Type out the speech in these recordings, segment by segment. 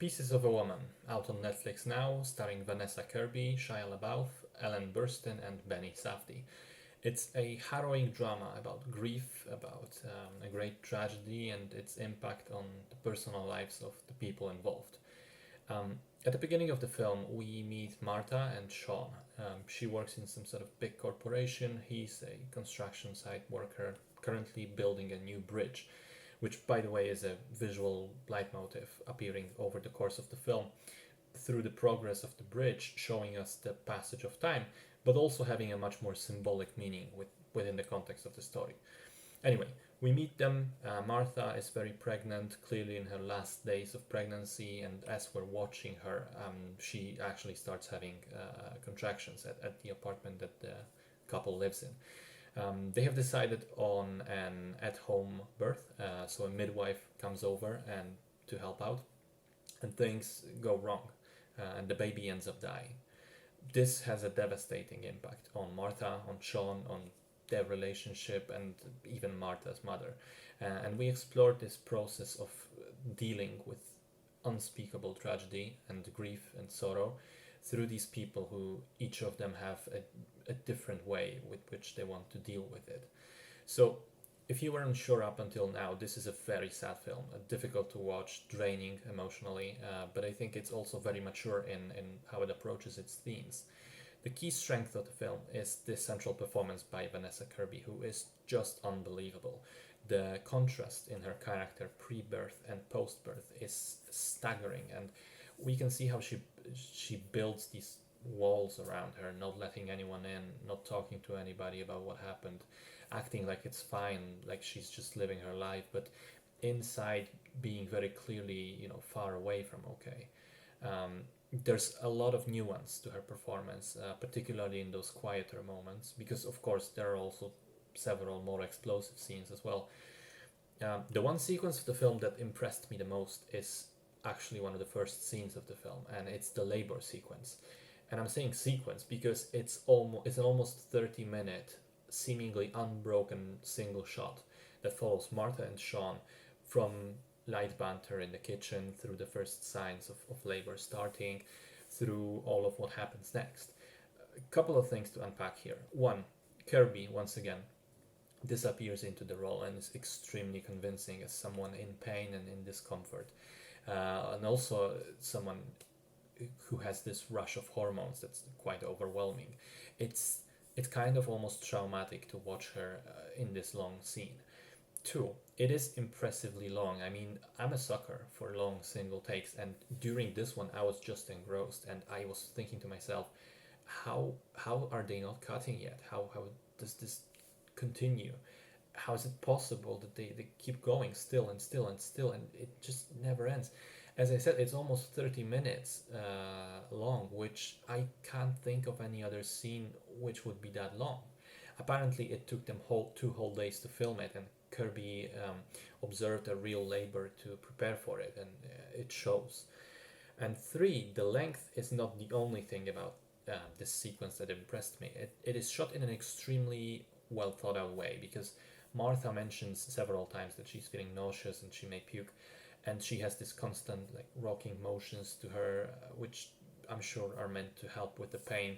Pieces of a Woman, out on Netflix now, starring Vanessa Kirby, Shia LaBeouf, Ellen Burstyn, and Benny Safdie. It's a harrowing drama about grief, about a great tragedy, and its impact on the personal lives of the people involved. At the beginning of the film, we meet Martha and Sean. She works in some sort of big corporation. He's a construction site worker currently building a new bridge, which, by the way, is a visual leitmotif appearing over the course of the film through the progress of the bridge, showing us the passage of time, but also having a much more symbolic meaning within the context of the story. Anyway, we meet them. Martha is very pregnant, clearly in her last days of pregnancy, and as we're watching her, she actually starts having contractions at the apartment that the couple lives in. They have decided on an at-home birth, so a midwife comes over and to help out, and things go wrong, and the baby ends up dying. This has a devastating impact on Martha, on Sean, on their relationship, and even Martha's mother. And we explored this process of dealing with unspeakable tragedy and grief and sorrow through these people who each of them have a different way with which they want to deal with it. So, if you were unsure up until now, this is a very sad film, difficult to watch, draining emotionally, but I think it's also very mature in how it approaches its themes. The key strength of the film is this central performance by Vanessa Kirby, who is just unbelievable. The contrast in her character pre-birth and post-birth is staggering, and we can see how she builds these walls around her, not letting anyone in, not talking to anybody about what happened, acting like it's fine, like she's just living her life, but inside being very clearly, far away from okay. There's a lot of nuance to her performance, particularly in those quieter moments, because of course there are also several more explosive scenes as well. The one sequence of the film that impressed me the most is actually one of the first scenes of the film, and it's the labor sequence. And I'm saying sequence because it's an almost 30-minute, seemingly unbroken single shot that follows Martha and Sean from light banter in the kitchen through the first signs of labor starting, through all of what happens next. A couple of things to unpack here. One, Kirby, once again, disappears into the role and is extremely convincing as someone in pain and in discomfort. And also someone who has this rush of hormones that's quite overwhelming. It's kind of almost traumatic to watch her in this long scene. Two, it is impressively long. I mean, I'm a sucker for long single takes, and during this one I was just engrossed, and I was thinking to myself, how are they not cutting yet? How does this continue? How is it possible that they keep going still and still and still, and it just never ends? As I said, it's almost 30 minutes long, which I can't think of any other scene which would be that long. Apparently, it took them 2 whole days to film it, and Kirby observed a real labor to prepare for it, and it shows. And three, the length is not the only thing about this sequence that impressed me. It is shot in an extremely well thought out way, because Martha mentions several times that she's feeling nauseous and she may puke, and she has this constant like rocking motions to her, which I'm sure are meant to help with the pain.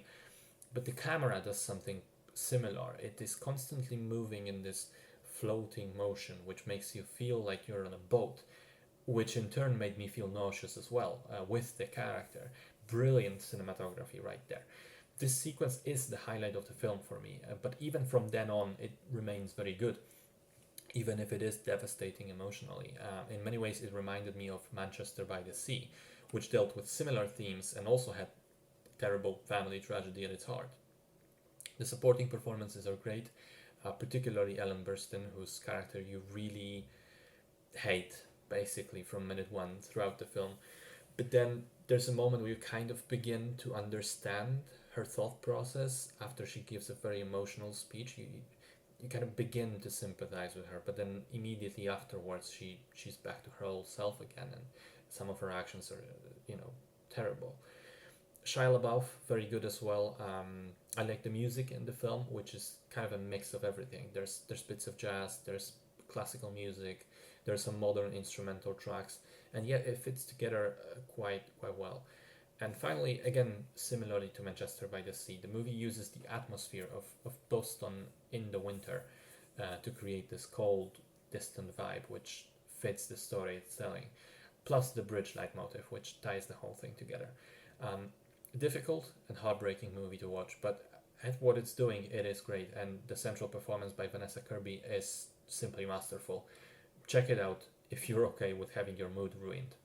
But the camera does something similar. It is constantly moving in this floating motion, which makes you feel like you're on a boat, which in turn made me feel nauseous as well with the character. Brilliant cinematography right there. This sequence is the highlight of the film for me, but even from then on, it remains very good, even if it is devastating emotionally. In many ways, it reminded me of Manchester by the Sea, which dealt with similar themes and also had terrible family tragedy at its heart. The supporting performances are great, particularly Ellen Burstyn, whose character you really hate, basically, from minute one throughout the film. But then there's a moment where you kind of begin to understand her thought process after she gives a very emotional speech. You kind of begin to sympathize with her, but then immediately afterwards she's back to her old self again, and some of her actions are terrible. Shia LaBeouf, very good as well. I like the music in the film, which is kind of a mix of everything. There's bits of jazz, there's classical music, there's some modern instrumental tracks, and yet it fits together quite well. And finally, again, similarly to Manchester by the Sea, the movie uses the atmosphere of Boston in the winter to create this cold, distant vibe, which fits the story it's telling, plus the bridge leitmotif, which ties the whole thing together. Um, Difficult and heartbreaking movie to watch, but at what it's doing, it is great, and the central performance by Vanessa Kirby is simply masterful. Check it out if you're okay with having your mood ruined.